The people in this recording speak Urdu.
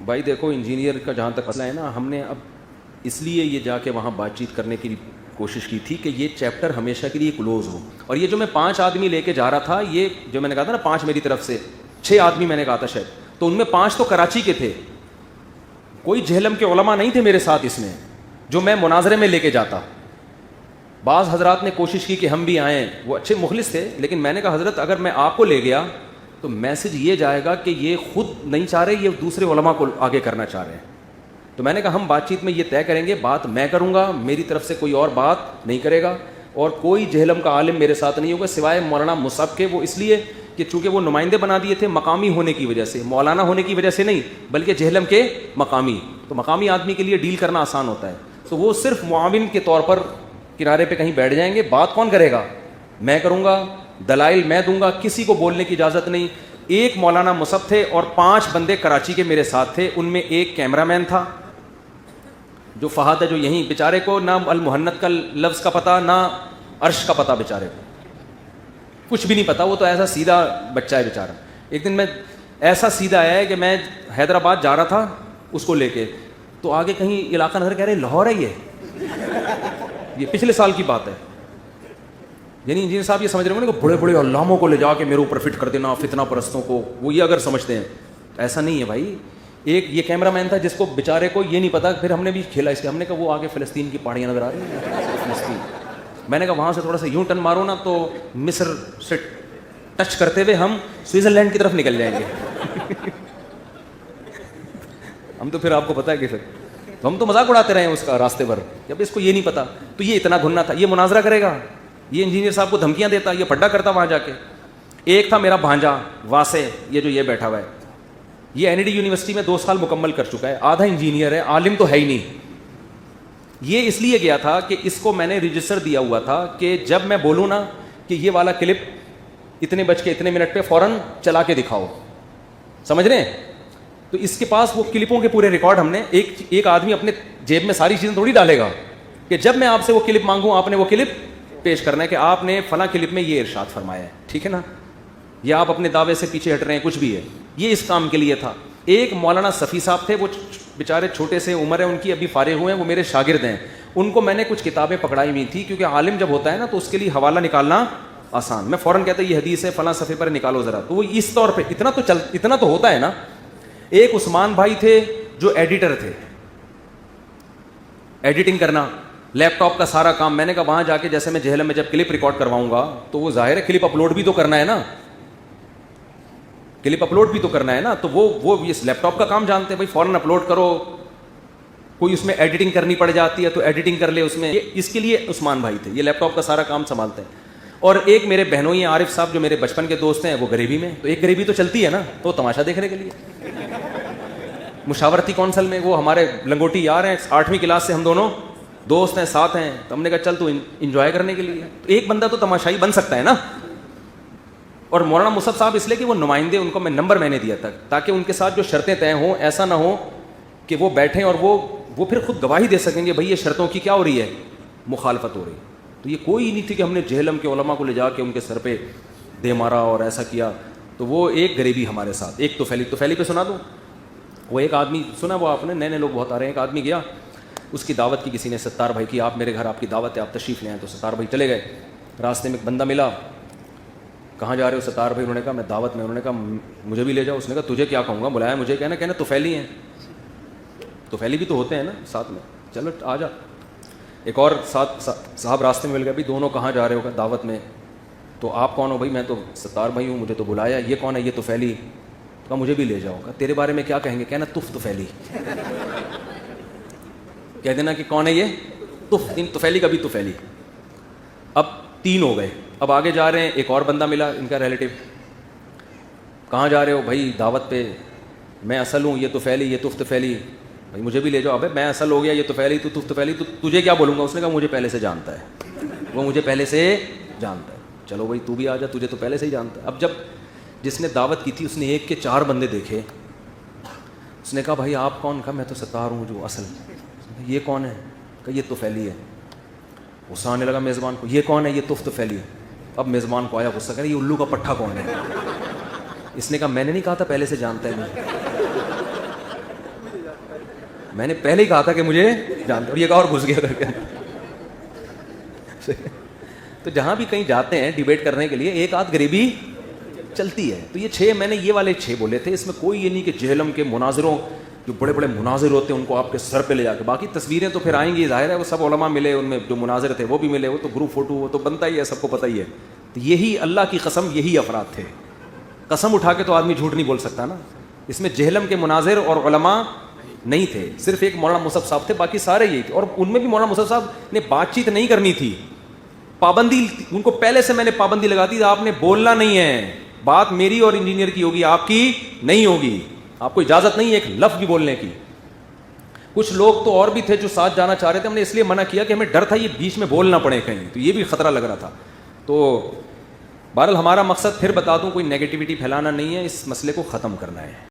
بھائی دیکھو انجینئر کا جہاں تک مسئلہ ہے نا, ہم نے اب اس لیے یہ جا کے وہاں بات چیت کرنے کی کوشش کی تھی کہ یہ چیپٹر ہمیشہ کے لیے کلوز ہو. اور یہ جو میں 5 آدمی لے کے جا رہا تھا, یہ جو میں نے کہا تھا نا 5 میری طرف سے 6 آدمی میں نے کہا تھا شاید, تو ان میں 5 تو کراچی کے تھے, کوئی جہلم کے علماء نہیں تھے میرے ساتھ اس میں جو میں مناظرے میں لے کے جاتا. بعض حضرات نے کوشش کی کہ ہم بھی آئیں, وہ اچھے مخلص تھے, لیکن میں نے کہا حضرت اگر میں آپ کو لے گیا تو میسج یہ جائے گا کہ یہ خود نہیں چاہ رہے, یہ دوسرے علماء کو آگے کرنا چاہ رہے ہیں. تو میں نے کہا ہم بات چیت میں یہ طے کریں گے, بات میں کروں گا, میری طرف سے کوئی اور بات نہیں کرے گا, اور کوئی جہلم کا عالم میرے ساتھ نہیں ہوگا سوائے مولانا مصعب کے. وہ اس لیے کہ چونکہ وہ نمائندے بنا دیے تھے مقامی ہونے کی وجہ سے, مولانا ہونے کی وجہ سے نہیں, بلکہ جہلم کے مقامی. تو مقامی آدمی کے لیے ڈیل کرنا آسان ہوتا ہے, تو وہ صرف معاون کے طور پر کنارے پہ کہیں بیٹھ جائیں گے. بات کون کرے گا؟ میں کروں گا, دلائل میں دوں گا, کسی کو بولنے کی اجازت نہیں. ایک مولانا مصعب تھے اور 5 بندے کراچی کے میرے ساتھ تھے, ان میں ایک کیمرہ مین تھا جو فہد ہے, جو یہیں بیچارے کو نہ المحنت کا لفظ کا پتہ نہ عرش کا پتہ, بیچارے کو کچھ بھی نہیں پتا, وہ تو ایسا سیدھا بچہ ہے بیچارہ. ایک دن میں ایسا سیدھا آیا ہے کہ میں حیدرآباد جا رہا تھا اس کو لے کے, تو آگے کہیں علاقہ نظر کہہ رہے لاہور ہے یہ پچھلے سال کی بات ہے. یعنی انجینئر صاحب یہ سمجھ رہے ہوں کہ بڑے بڑے علاموں کو لے جا کے میرے اوپر فٹ کر دینا, فتنہ پرستوں کو, وہ یہ اگر سمجھتے ہیں. ایسا نہیں ہے بھائی. ایک یہ کیمرہ مین تھا جس کو بیچارے کو یہ نہیں پتا, پھر ہم نے بھی کھیلا اس کے, ہم نے کہا وہ آگے فلسطین کی پہاڑیاں نظر آ رہی ہیں فلسطین. میں نے کہا وہاں سے تھوڑا سا یوں ٹرن مارو نا تو مصر سے ٹچ کرتے ہوئے ہم سوئٹزرلینڈ کی طرف نکل جائیں گے. ہم تو پھر آپ کو پتا ہے کہ پھر تو ہم تو مذاق اڑاتے رہے ہیں اس کا راستے پر, جب اس کو یہ نہیں پتا. تو یہ اتنا گھننا تھا, یہ مناظرہ کرے گا, یہ انجینئر صاحب کو دھمکیاں دیتا, یہ پھڈا کرتا وہاں جا کے. ایک تھا میرا بھانجا واسع, یہ جو یہ بیٹھا ہوا ہے, یہ این ای ڈی یونیورسٹی میں 2 سال مکمل کر چکا ہے, آدھا انجینئر ہے, عالم تو ہے ہی نہیں. یہ اس لیے گیا تھا کہ اس کو میں نے رجسٹر دیا ہوا تھا کہ جب میں بولوں نا کہ یہ والا کلپ اتنے بج کے اتنے منٹ پہ فوراً چلا کے دکھاؤ, سمجھ رہے ہیں. تو اس کے پاس وہ کلپوں کے پورے ریکارڈ, ہم نے ایک آدمی اپنے جیب میں ساری چیزیں تھوڑی ڈالے گا کہ جب میں آپ سے وہ کلپ مانگوں آپ نے وہ کلپ پیش کرنا ہے کہ آپ نے فلاں کلپ میں یہ ارشاد فرمایا ہے, ٹھیک ہے نا, یا آپ اپنے دعوے سے پیچھے ہٹ رہے ہیں, کچھ بھی ہے. یہ اس کام کے لیے تھا. ایک مولانا صفی صاحب تھے, وہ بیچارے چھوٹے سے عمر ہے ان کی, ابھی فارغ ہوئے ہیں, وہ میرے شاگرد ہیں. ان کو میں نے کچھ کتابیں پکڑائی ہوئی تھی, کیونکہ عالم جب ہوتا ہے نا تو اس کے لیے حوالہ نکالنا آسان. میں فوراً کہتا یہ حدیث ہے فلاں صفحے پر نکالو ذرا, تو وہ اس طور پہ اتنا تو ہوتا ہے نا. ایک عثمان بھائی تھے جو ایڈیٹر تھے, ایڈیٹنگ کرنا, لیپ ٹاپ کا سارا کام. میں نے کہا وہاں جا کے جیسے میں جہلم میں جب کلپ ریکارڈ کرواؤں گا تو وہ ظاہر ہے کلپ اپلوڈ بھی تو کرنا ہے نا, کلپ اپلوڈ بھی تو کرنا ہے نا. تو وہ اس لیپ ٹاپ کا کام جانتے ہیں بھائی, فوراً اپلوڈ کرو. کوئی اس میں ایڈیٹنگ کرنی پڑ جاتی ہے تو ایڈیٹنگ کر لے اس میں. اس کے لیے عثمان بھائی تھے, یہ لیپ ٹاپ کا سارا کام سنبھالتے ہیں. اور ایک میرے بہنوئی عارف صاحب جو میرے بچپن کے دوست ہیں, وہ غریبی میں, تو ایک غریبی تو چلتی ہے نا, تو تماشا دیکھنے کے لیے. مشاورتی کونسل میں وہ ہمارے لنگوٹی یار ہیں, 8ویں کلاس سے ہم دونوں دوست ہیں, ساتھ ہیں. تو ہم نے کہا چل تو انجوائے کرنے کے لیے, تو ایک بندہ تو تماشائی بن سکتا ہے نا. اور مولانا مصعب صاحب اس لیے کہ وہ نمائندے, ان کو نمبر میں نے دیا تھا تاکہ ان کے ساتھ جو شرطیں طے ہوں ایسا نہ ہو کہ وہ بیٹھیں اور وہ پھر خود گواہی دے سکیں گے بھائی یہ شرطوں کی کیا ہو رہی ہے, مخالفت ہو رہی. تو یہ کوئی نہیں تھی کہ ہم نے جہلم کے علماء کو لے جا کے ان کے سر پہ دے مارا اور ایسا کیا. تو وہ ایک غریبی ہمارے ساتھ. ایک توفیلی پہ سنا دوں, وہ ایک آدمی سنا, وہ آپ نے نئے لوگ بہت آ رہے ہیں. ایک آدمی گیا, اس کی دعوت کی کسی نے, ستار بھائی کی, آپ میرے گھر آپ کی دعوت ہے, آپ تشریف لے آئیں. تو ستار بھائی چلے گئے. راستے میں ایک بندہ ملا, کہاں جا رہے ہو ستار بھائی؟ انہوں نے کہا میں دعوت میں. انہوں نے کہا مجھے بھی لے جاؤ. اس نے کہا تجھے کیا کہوں گا, بلایا مجھے, کہنا توفیلی ہیں, توفیلی بھی تو ہوتے ہیں نا ساتھ میں, چلو آ جا. ایک اور ساتھ صاحب راستے میں مل گئے, بھائی دونوں کہاں جا رہے ہو؟ دعوت میں. تو آپ کون ہو؟ بھائی میں تو ستار بھائی ہوں, مجھے تو بلایا. یہ کون ہے؟ یہ توفیلی. کہا مجھے بھی لے جاؤ. کہا تیرے بارے میں کیا کہیں گے؟ کہنا توفیلی. کہہ دینا کہ کون ہے یہ توفیلی کا بھی توفیلی. اب 3 ہو گئے. اب آگے جا رہے ہیں, ایک اور بندہ ملا ان کا ریلیٹیو. کہاں جا رہے ہو؟ بھائی دعوت پہ. میں اصل ہوں, یہ توفیلی, یہ توفیلی. بھائی مجھے بھی لے جاؤ. ابے میں اصل ہو گیا, یہ توفیلی, تو توفیلی, تو تجھے کیا بولوں گا؟ اس نے کہا مجھے پہلے سے جانتا ہے, وہ مجھے پہلے سے جانتا ہے. چلو بھائی تو بھی آ جا, تجھے تو پہلے سے ہی جانتا ہے. اب جب جس نے دعوت کی تھی اس نے 1 کے 4 بندے دیکھے. اس نے کہا بھائی آپ کون؟ کہا میں تو ستار ہوں جو اصل. یہ کون ہے؟ کہا یہ توفیلی ہے. غصہ آنے لگا میزبان کو, یہ کون ہے؟ یہ توفیلی ہے. اب میزبان کو آیا غصہ, کہہ رہا یہ الو کا پٹھا کون ہے؟ اس نے کہا میں نے نہیں کہا تھا پہلے سے جانتا ہے. میں نے پہلے ہی کہا تھا کہ مجھے جانتے, اور یہ کہا اور گھس گیا کر کے. تو جہاں بھی کہیں جاتے ہیں ڈیبیٹ کرنے کے لیے ایک آدھ غریبی چلتی ہے. تو یہ 6 میں نے یہ والے 6 بولے تھے. اس میں کوئی یہ نہیں کہ جہلم کے مناظروں, جو بڑے بڑے مناظر ہوتے ہیں ان کو آپ کے سر پہ لے جا کے, باقی تصویریں تو پھر آئیں گی, ظاہر ہے وہ سب علماء ملے, ان میں جو مناظر تھے وہ بھی ملے, وہ تو گروپ فوٹو وہ تو بنتا ہی ہے, سب کو پتہ ہی ہے. تو یہی اللہ کی قسم یہی افراد تھے. قسم اٹھا کے تو آدمی جھوٹ نہیں بول سکتا نا. اس میں جہلم کے مناظر اور علماء نہیں تھے, صرف ایک مولانا مصعب صاحب تھے, باقی سارے یہی تھے. اور ان میں بھی مولانا مصعب صاحب نے بات چیت نہیں کرنی تھی, پابندی, ان کو پہلے سے میں نے پابندی لگا دی, آپ نے بولنا نہیں ہے, بات میری اور انجینئر کی ہوگی, آپ کی نہیں ہوگی, آپ کو اجازت نہیں ہے ایک لفظ بھی بولنے کی. کچھ لوگ تو اور بھی تھے جو ساتھ جانا چاہ رہے تھے, ہم نے اس لیے منع کیا کہ ہمیں ڈر تھا یہ بیچ میں بول نہ پڑے کہیں, تو یہ بھی خطرہ لگ رہا تھا. تو بہرحال ہمارا مقصد پھر بتا دوں کوئی نیگیٹیوٹی پھیلانا نہیں ہے, اس مسئلے کو ختم کرنا ہے.